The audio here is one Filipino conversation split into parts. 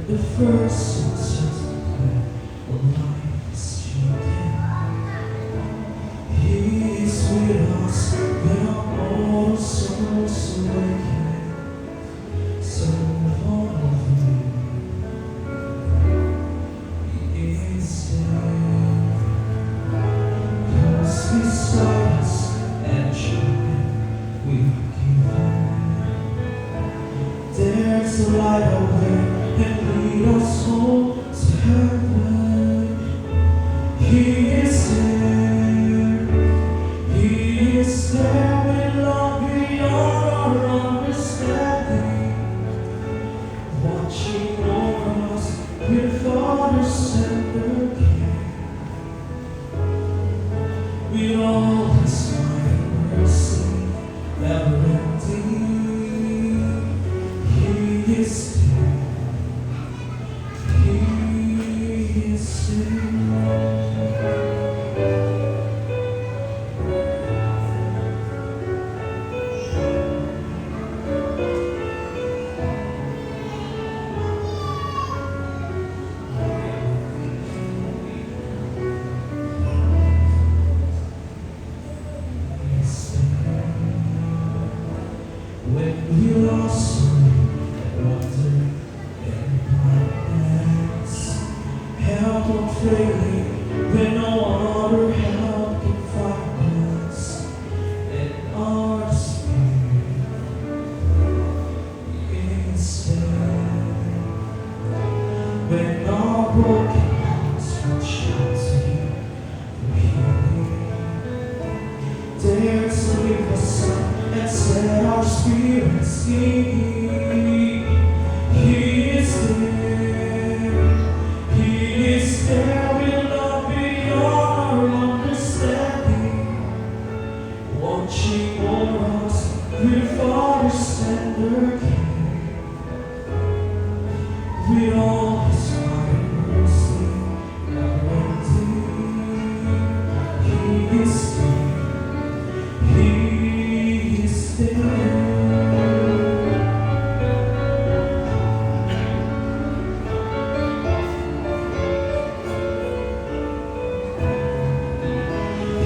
The first instance of life is changing. He is with us when all souls awakening. So all of you, He is there. Close beside us and children we are given. There's a light away and lead us home to heaven. He is there. He is there with love beyond our understanding, watching over us with Father's tender care. With all His might and mercy, never ending. He is there. He is there. When we lost and wonder and blindness, help unfailing when no other help can find us, and our spirit is there. When our broken hearts reach out to You for healing, dare to leave us up and set our spirits singing. He is there. He is there with love beyond our understanding, watching over us with Father's tender care. With all His might and mercy, never ending. He is there. He is there.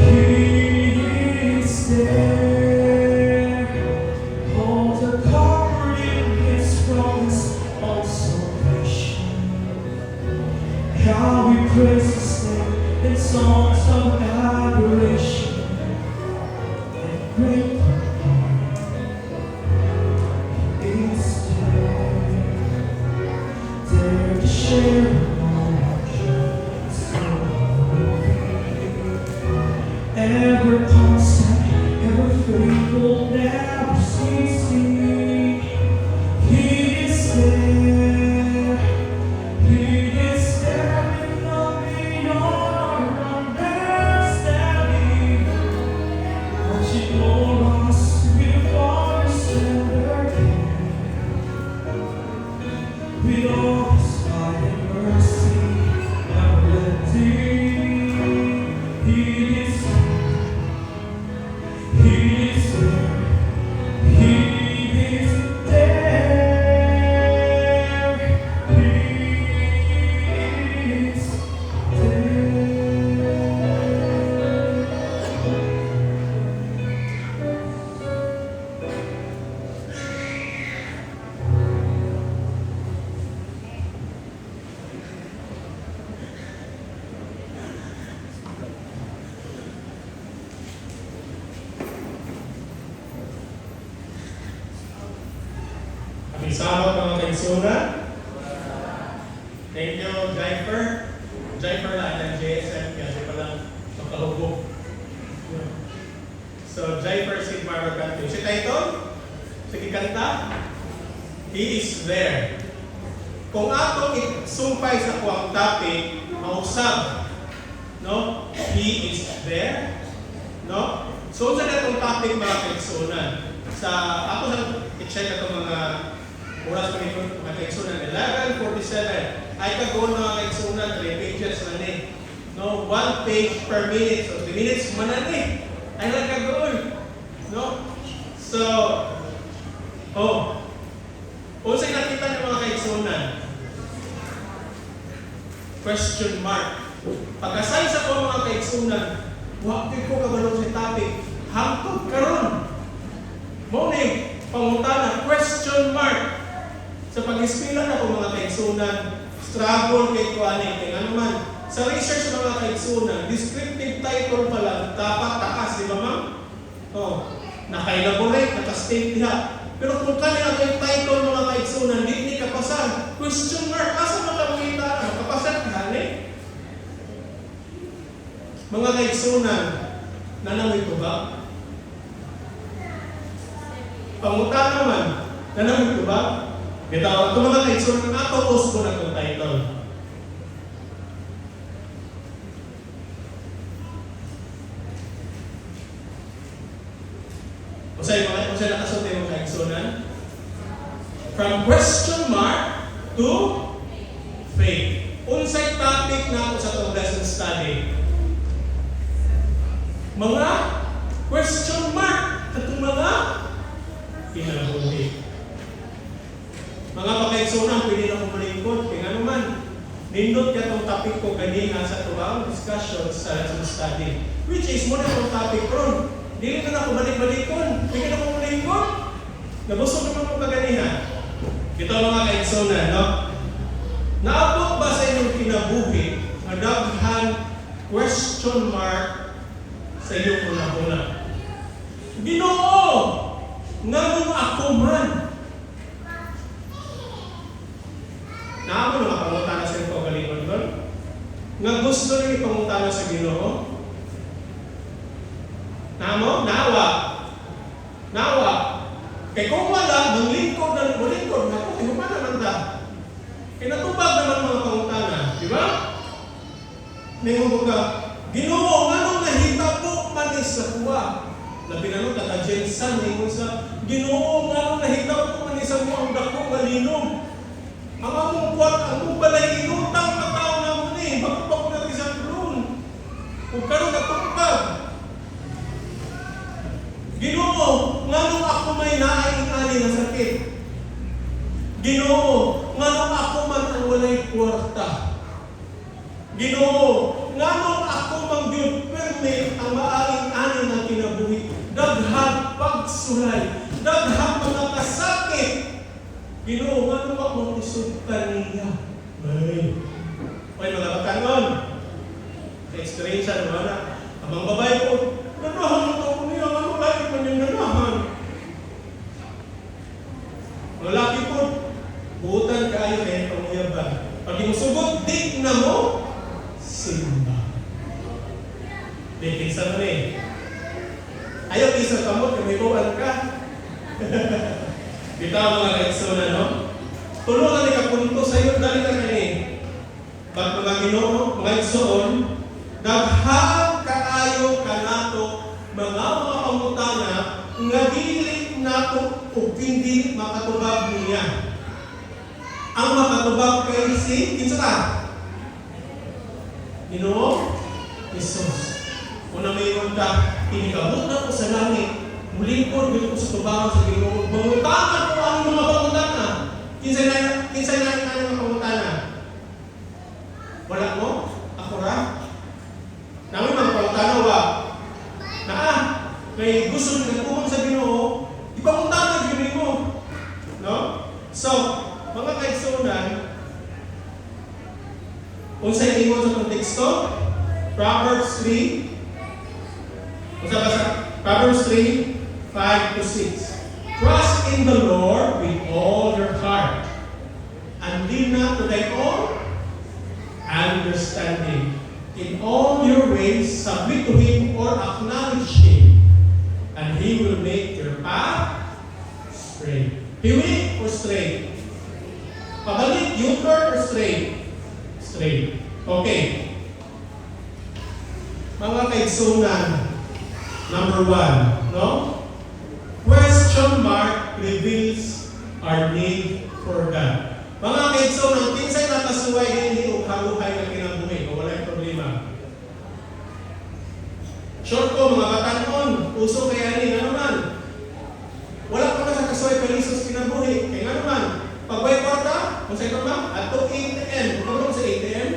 He is there. Hold the comfort in His promise of salvation. How we praise His name in songs of adoration and great is there to share all our joy. Ever constant, ever faithful, never ceasing. He is there. He is there with love beyond our understanding, watching over us with Father's tender care. With all His might and mercy, never ending. He is there. He is there. He is there. He is Isama mga kaigsunan. Thank you, Jaifer. Jaifer lang ng JSM, kasi palang makahubog. So, Jaifer si Mara Canto. Si title? Sige kanta? He is there. Kung ato isumpay sa kuwang topic, mausap. No? He is there. No? So, sa natong topic mga kaigsunan. Sa ako sa i-check itong mga oras pa nito, mga kaigsunan, 11:47. Ay kagoon mga kaigsunan, 3 pages man eh. No? 1 page per minute. So, 3 minutes manan eh. Ay lang kagoon. No? So, unsay nakita niyo mga kaigsunan? Question mark. Pagkasay sa ko mga kaigsunan, wag ko kabalo sa topic. Hangtod karon. Mo ni pangutana, question mark. Sa pag-eskwela na ko mga kaigsunan, struggle kay kuani kay ano man. Sa research mga kaigsunan, descriptive title pa lang dapat taas, di ba ma'am? Oh, naka-elaborate, naka-state diha. Pero kung kanina yung title mga kaigsunan, di kapasan. Question mark, asa makakita na? Makapasan ka, mga kaigsunan, nanamoy ko ba? Pangutan naman, nanamoy ko ba? Ito mga kaigsunan, nakapos ko na itong title. Usay nakasunod yung mga kaigsunan? From question mark to faith. Unsay topic na ako sa itong lesson study? Mga question mark at mga kinabuhi. Mga pakaigsunan, pwede na kong malingkod. Kaya nga naman, nindot ka itong topic ko ganina sa tuwang discussion sa lesson study. Which is, muna itong topic ron. Hindi na ako balik-balikon. Pwede na kong malingkod. Nabusog naman ko kaganina. Ito mga kaigsunan, no? Naabot ba sa inyong kinabuhi na daghan question mark sa iyong una-una? Ginoo, nganong ako man? Naamo na mapangutana sa iyong kaugalingon doon? Nga gusto rin ipangutana sa Ginoo? Naamo? Nawa. Kaya kung wala, manglingkod na mulingkod na kung inuman naman ta. Kinatubag naman mga pangutana. Di ba? Ningon ka, Ginoo, nganong nahitabo man sa kuwa? Labi na nung taga-Jensan, ningon sa, Ginoo, nganong nahitabo man sa kuwa ang dako malinom? Ang among kuwat, ang mong balay inutang na tao na mo ni, magpapako na rin sa kulon. Kung karoon natupag. Ginoo, nganong ako may naaing-ali na sakit? Ginoo, nganong ako man ang walay kwarta? Ginoo, nganong ako mangyud permit ang maaring-ani na kinabuhi? Daghang pagsulay, daghang mga kasakit. Ginoo, nganong ako isog kaniya? Ay, mga bakanon. Experience naman na. Amang babae ko, nanahan mo ako niya, ano lagi man yung nanahan? Mga laki po, buutan kayo kaya panguyaban. Pag imusubot, di na mo, simba. Dikisa mo na eh. Ayaw isa ka mo, kamibuan ka. Kita mga kaigsunan, no? Tulungan ni kapunto sa iyo, dali ka kani. Ba't mga Ginoo, mga igsoon, daghang kaayo ka nato, mga pangutana, nga dili nato o hindi makatubag niya. Ang makatubag kay si kinsa ka? Ginoo Jesus. Kung mayroon ka, inikabot na ko sa langit, mulingkod dito ko sa tubangan sa Ginoo. Mangutanan ko ang mga pangutana. Kinsay na ang mga pangutana? Wala mo? Ako ra? Namin mga pangutana wa? May gusto nila kumang sa Ginoo, ipangutana Ginoo mo. No? So, mga kaigsunan, kung sa ingon sa konteksto, Proverbs 3, Proverbs 3, 5 to 6. Trust in the Lord with all your heart, and lean not to thy own understanding. In all your ways, submit to Him or acknowledge Him, and He will make your path straight. Hiwi or straight? Pabalik, U-turn or straight? Straight. Okay. Mga kaigsunan, number 1, no? Question mark reveals our need for God. Mga kaigsunan, kinsay nakasuway hindi o kaluhay na kinabuhi o walay problema. Short ko, mga batanon, uso kaya ni, ano man? Wala pa na sa kasuway palisos kinabuhi. Kaya nga naman, pag-buy kwarta, kung sa'yo ba? At 8 a.m. Kung sa 8 a.m.,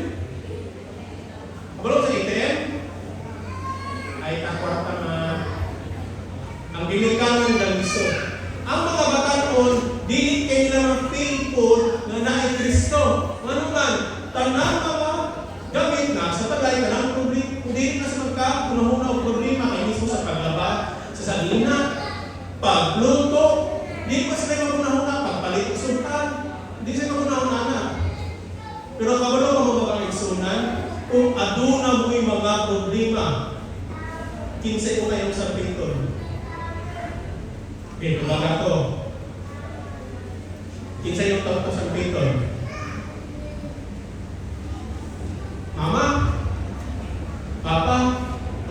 Ano man, tanan mga gamit na sa tagay ka ng problema. Hindi na sa magkakunahuna o problema kay mismo sa paglaba, sa salina, pagluto. Hindi pa sila magunahuna, pagpalit o sultan. Hindi sila magunahuna na. Pero kabalo ka mga kaigsunan, kung aduna mo'y mga problema, kinsay ko kayong sabiton. Okay, tumaga ko. Kinsay yung tawag ko sabiton. Mama? Papa?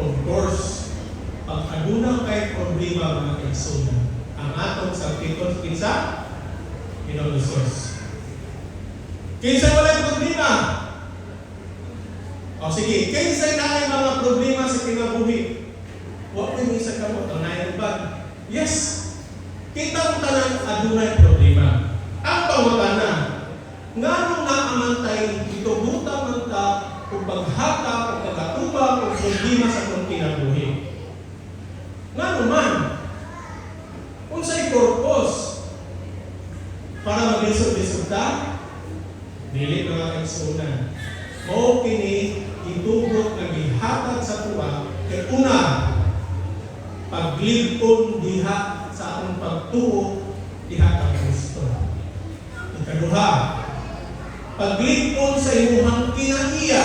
Of course, pag aduna kay problema mga kaigsunan, ang atong sabiton, kinsa? Ginoong Hesus. Kinsa wala problema? O sige, kinsa na mga problema sa kinabuhi? Huwag mo isa ka mo, tanay bag. Yes, kita mo tanan adunay problema. Ang pangutana, nga nung naamantay, ito buta man ta, kung paghata, kung pagkatuba, kung problema sa kong kinabuhi. Nga naman, kung sa'y purpose, para mag-lisod-lisod ta, dili mga kaigsunan. O kini itugot nga gihatag sa tuwa kay una paglipon diha sa atong pagtuo diha kang Kristo. Ikaduha, paglipon sa imuhang kinaiya.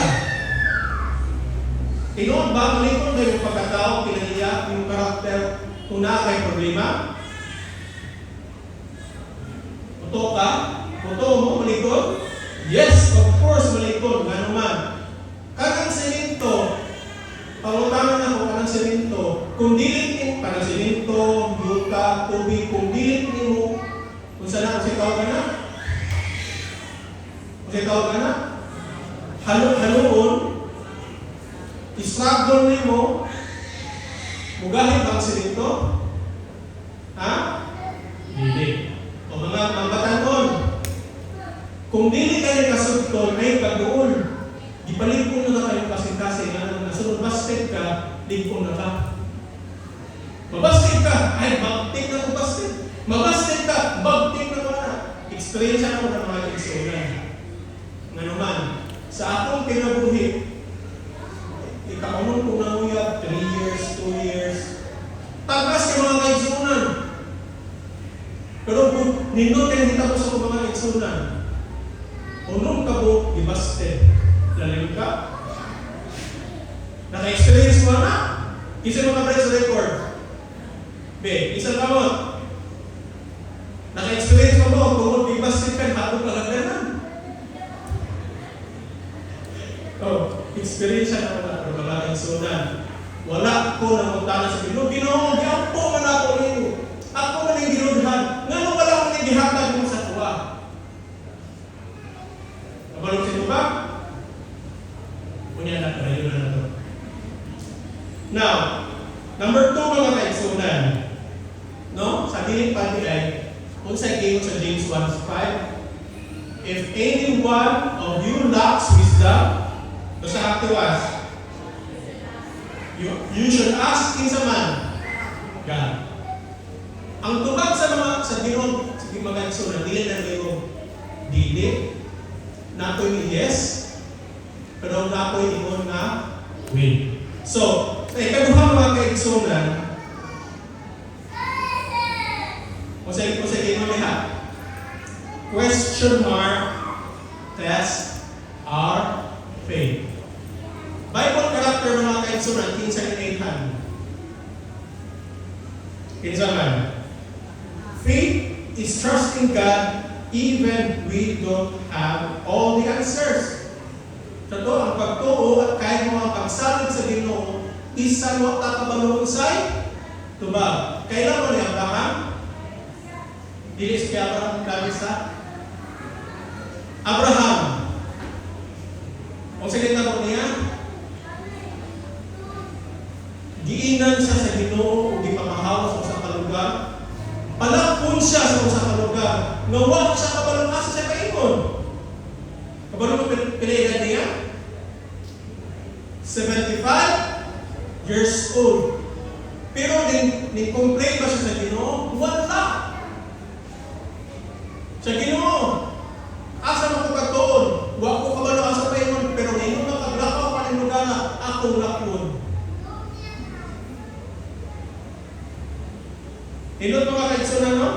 Tinuod ba malipon kayo yung pagkatao, kinaiya, yung karakter kung na kay problema? Muto ka? Muto mo malikod? Yes, of course, malikod. Nga naman. Kanang semento, pangutaman ako kanang semento, kung dilit mo, kanang semento, yuta, tubig, kung dilit mo, kung saan ako sitaw ka na? Kung sitaw ka na? Halo-haloon, istruggle mo, mugahit ang semento? Ha? Dili. O mga batanon, kung dili kayo kasugton, may pag-uol. Ipalipon na kayo kasi nga nasunod basket ka, lipon na ka. Mabasket ka, ay bagtik na ko basket. Mabasket ka, bagtik na ko na. Experience ako ng mga kaigsunan. Nga naman, sa akong kinabuhi, ikaunong kong nanguyab, 3 years, 2 years, tagas yung mga kaigsunan. Pero nindot kayo kita ko sa mga kaigsunan. Unong kabo, ibasted. Lalim ka? Naka-experience mo na? Isa mo ka sa record. B, isang kamot. Naka-experience mo kung ibasted ka, hapon ka lagdanan. Oh, experience na ako na, pero mga kaigsunan. Wala ko na magtana sa Ginoo. Ginoo, giampo man ako nito. Ako man yung ginudhan. Nga nung wala ko na gihatag mo sa tuwa. Kabalong sino ba? Kunya na, karayo na to. Now, number 2 mga kaigsunan. No? Sa diling pati ay, kung sa game sa James 1:5, if any one of you lacks wisdom, so sa aktiwas, you should ask in sa man, God. Ang tubag sa mga, sa Ginoo, sa mga kaigsunan, dili na kayo, dili, nakoy ni yes, pero nakoy ingon na will. So, sa ikaduha mga kaigsunan, kung sa ingon niya, question mark, test our faith. Bible character mga kaigsunan, kinsa ni 800. Kinsa man. Faith is trusting God even we don't have all the answers. Tato, ang pagtuo at kahit mga pagsalig sa Ginoo, isa mo tatabalong say, tuba. Kailan mo ni Abraham? Dili si Abraham kabisa. Abraham. Kung salita mo niya, giinan siya sa Ginoo, di pamahawas sa kalugar. Palakpon siya sa usa ka lugar. Ngawa siya kabalong asa sa kaingon. Kabalong pinaedad niya? 75 years old. Pero ni-complain ba siya sa Ginoo? Wala. Sa Ginoo, asa mo ko katuon? Wa Inot mga kaigsunan, no?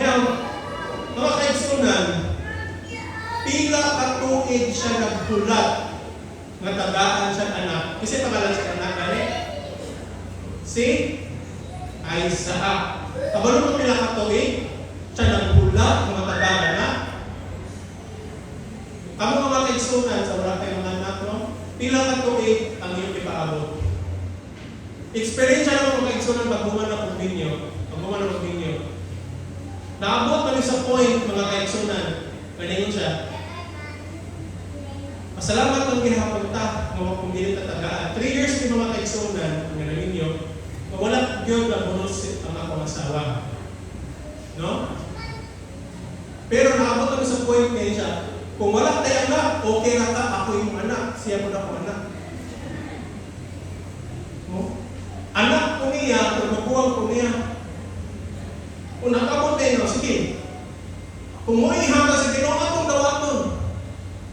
Ngayon, mga kaigsunan, pila katuig siya nagbulat nga tagaan siya anak. Kasi pangalan siya anak, gani? Si Isaac. Kabalo mo pila katuig, siya nagbulat nga tagaan na. Kamo mga kaigsunan sa wala kayong mga anak, no? Pila katuig ang iyong ipaabot. Experience na mga kaigsunan pagbuman na pagminyo. Pagbuman na pagminyo. Naabot kami sa point, mga kaigsunan, ganingon siya. Masalamat ang ginahapon ta, mga pumilit at tagaan. 3 years ni mga kaigsunan, ang ganin ninyo, wala yun na bonus ang akong asawa. No? Pero naabot kami sa point ngayon siya, kung wala tayo anak, okay na ta, ako yung anak, siya mo na ako anak. No? Anak ko niya, kung mabuwag ko niya, kung nakabot tayo, sige, kung mo ihanga sa Ginoo atong dawaton.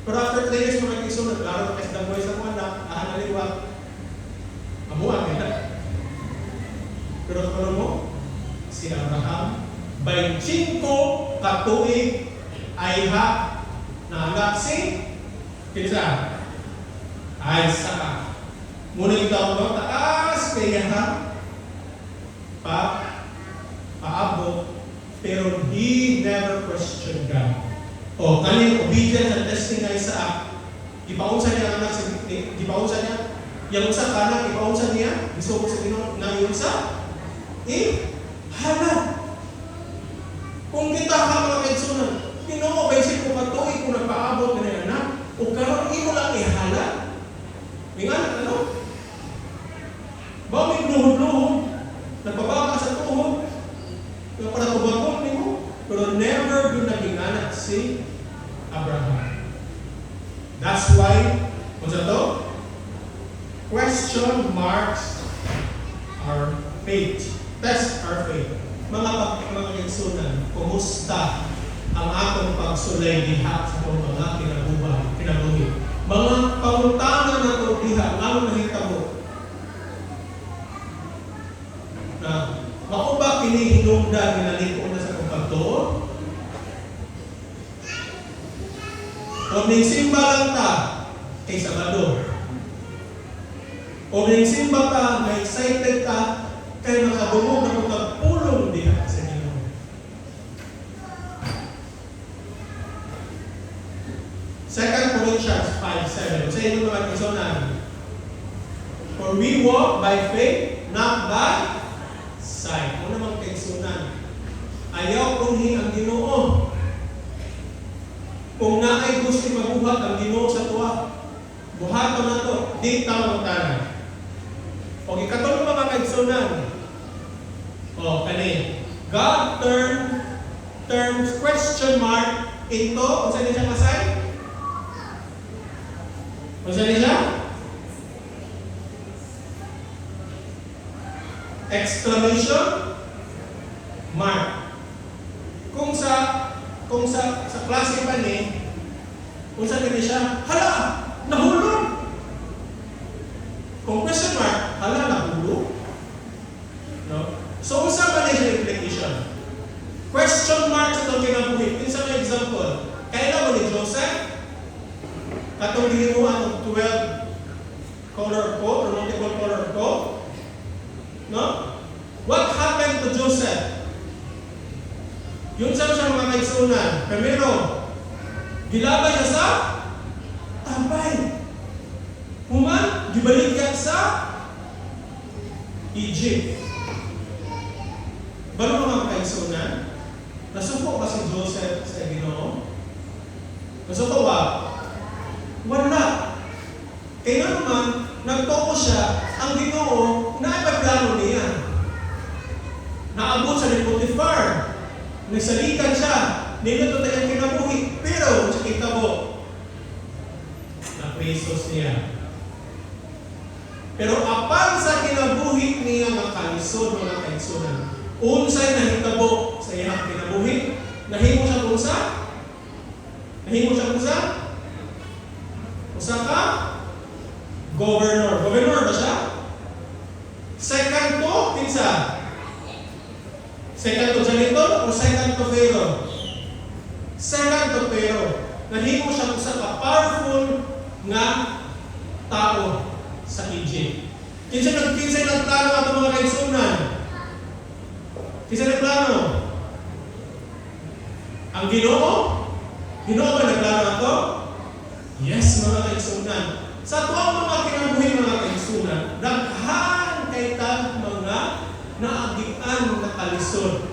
Pero after 3 years mga kaigsunan, klaro na kasi damoy sa mga anak, ahanaliwa, mabuwag ka na. Pero kung mo, si Abraham, by 5 katuig ay nahanap si kinsa? Isaac. Muna yung tawag mo, taas kaya paabot, pero he never questioned God. O, kaning obedience and testing nga Isaac, ipaunsa niya ang anak, ipaunsa niya, yung sa kanak, ipaunsa niya, gusto ko sa Ginoo na yung sa, hanap. Kung kita ka mga kaigsunan, Ginoo, basic ko katuig kung nagpaabot na yung anak, o karon imo lang ihala. Mingan, ano? Ba may luhod-luhod, nagpabaka sa tuhod, yung para kubagon mo, pero never yun naging anak si Abraham. That's why, kung sa to, question marks our faith. Test our faith. Mga kaigsunan, kumusta ang atong pagsulay diha sa mga kinabuhi? Mga panguntangan na ito diha, ano nahitabo? Na, ako ba kinihinungdan minaliko na sa pagpagtuon? O nagsimba lang ta kay Sabado? O nagsimba ka, na-excited ka, kaya nakabungog na magpulong diha sa Ginoo. Second Corinthians 5:7. Sa inyo mga kaigsunan, for we walk by faith, not by sight. Ano naman kaigsunan? Ayaw kunhi ang Ginoo. Kung naay gusto mabuhat ang Ginoo sa tuwa, buhaton na to, di tama magtanan. O ikatulong mga kaigsunan, o kani, God turns question mark into, kung saan niya masay? Kung saan niya? Exclamation mark. Kung sa klase pa ni, kung saan niya siya, hala, nahulog. Kung question mark, hala, nahulog. No? So, unsa ba na siya implication? Question mark sa itong kinabuhi. Pinsa may example. Kailan mo ni Joseph? Katong ginimuan ng 12 color code or multiple color code? No? What happened to Joseph? Yun sa mga kaigsunan. Primero, gilabay siya sa tambay. Human, gibalik yan sa Egypt. Balo mga kaigsunan, nasuko ba si Joseph sa Ginoo? Nasuko ba? Wala. Kaya naman, nagtoko siya, ang Ginoo, naipaplano niya. Naabot sa ni Potiphar, nagsalikan siya, nilito tayong kinabuhi, pero sa kitabo, na-presos niya. Pero apan sa kinabuhi niya makalisod mga kaigsunan, unsay nahitabo sa iyang kinabuhi, nahimo siya kung sa? Nahimo siya kung sa? Usa ka? Governor. Governor ba siya? Second to, pinsa? Second to janitor o second to Pharaoh? Second to Pharaoh. Nahimo siya usa ka powerful nga tao sa Egypt. Kinsay nagplano ato mga kaigsunan? Kinsay nagplano? Ang Ginoo? Ginoo ba nagplano ato? Yes, mga kaigsunan. Sa tuwang mga kinabuhi mga kaigsunan, daghan kay tag mga naagian na kalisod.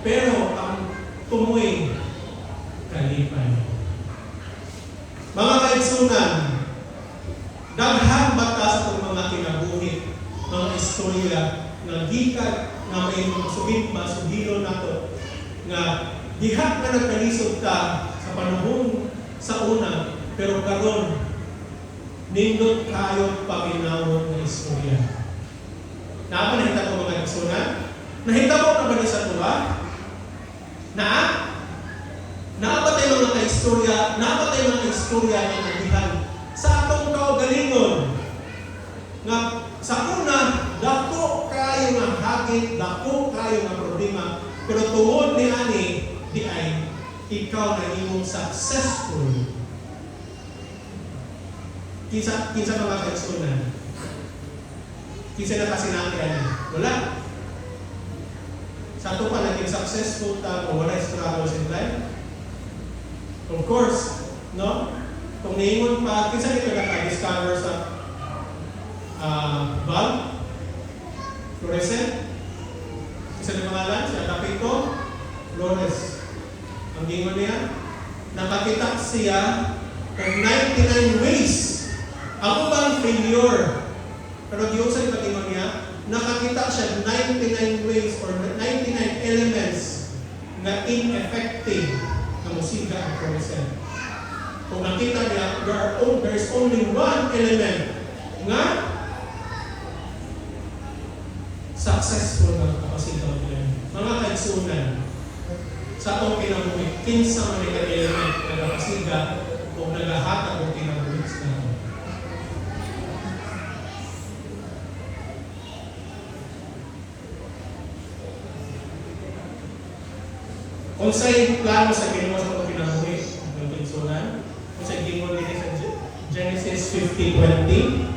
Pero ang tumoy kalipay. Mga kaigsunan, daghan bata sa itong mga kinabuhi, mga istorya nga gikan nga may mga sugilo nato nga diha na nagkalisod ka sa panahon sa una, pero karon nindot kayo paminawon nga istorya. Naapa nahita ko mga kaigsunan? Nahitabo na ba ni sa tuwa? Naapa tayo mga kaistorya, naapa tayo mga kaistorya ng nagihan sa atong kaugalingon. Nga sa una, dako kayo nga hagit, dako kayo nga problema, pero tungod ni ani, di ay ikaw na imong successful. Kinsa mga kaigsunan? Kinsa na kasinati ani? Wala. Sa ito pa, naging successful ta o wala struggles in life? Of course, no? Kung niingon pa, kinsa dito naka-discover sa bulb? Fluorescent? Kinsa na pangalan? Si Agapito Flores. Ang gingon niya, nakakita siya ng 99 ways. Ako bang failure? Pero Diyos ay patingon niya, nakakita siya 99 ways or 99 elements na ineffective na musika ang fluorescent. Kung nakita niya, there is only one element nga successful na kapasita nila. Mga kaigsunan, sa itong kinabuhi, kinsa man ika element na kapasita o nagahatag o kinabuhi sa nato. Kung sa'y plano sa Ginoo sa itong kinabuhi, ng kinsunan, kung sa'y gingon nila sa Genesis 50:20,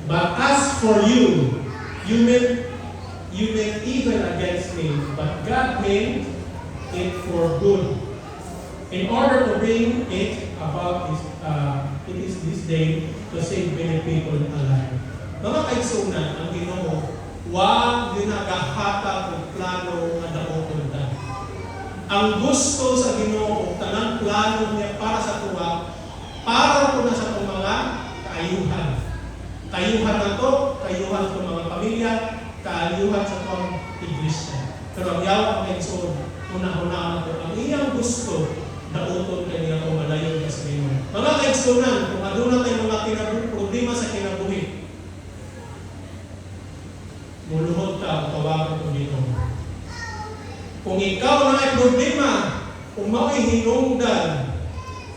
but as for you, you meant evil against me, but God meant it for good, in order to bring it about it is this day to save many people alive. Mga kaigsunan, ang Ginoo wag ginagahatag og plano nga daoton ta. Ang gusto sa Ginoo tanang plano niya para sa tuwa, para po na sa itong mga kaayuhan. Kaayuhan na to, kaayuhan sa mga pamilya, kaayuhan sa itong iglesia. Pero ang yawa ang kaigsoon, una-una na to, ang iyang gusto, daoton kaniya o malayo niya sa Ginoo. Mga kaigsunan, kung aduna tayo mga problema sa kinabuhi, muluhod ka o tawagan ko dito. Kung ikaw na ay problema, kung mao'y hinungdan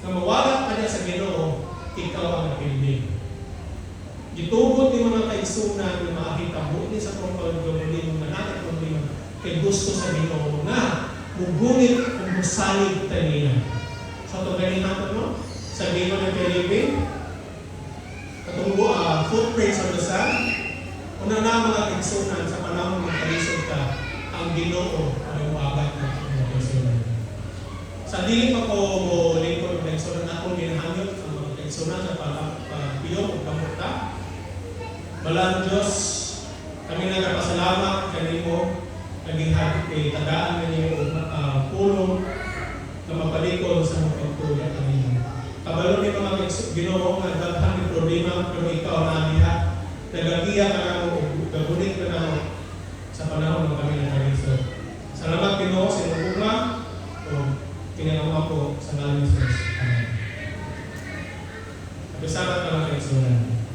na mawala ka niya sa Ginoo, ikaw ang napili. Gitugot ni mga kaigsunan na makakitabo ni sa tungkol gawin na natin problema kay gusto sa Ginoo na mugunit o musalig taniya. Sa ito ganin natin, no? Sa Ginoo ng Philippine, katunggo footprints of the sun, una na mga kaigsunan sa panahon ng kalisod ka, ang Ginoo ay umagat ng mga kaigsunan. Sa dili pa ko lingkod ng kaigsunan akong ginahangyo ang mga kaigsunan sa pagpiyong o kamuta. Balang Diyos, kami nagpasalamat kanimo naging hati kay tagaan kanimo pulong na mapalikod sa mga pagtulad kanimo. Kabalo ni mga Ginoo nga daghan ng problema pero ikaw na diha nagagiya ka na mo, gagunit ka na mo sa panahon ng kami ng kalisod. Salamat Ginoo sa iyong bunga o kinagawa ko sa ngalan ni Jesus. Amen. Salamat ka mga kaigsunan.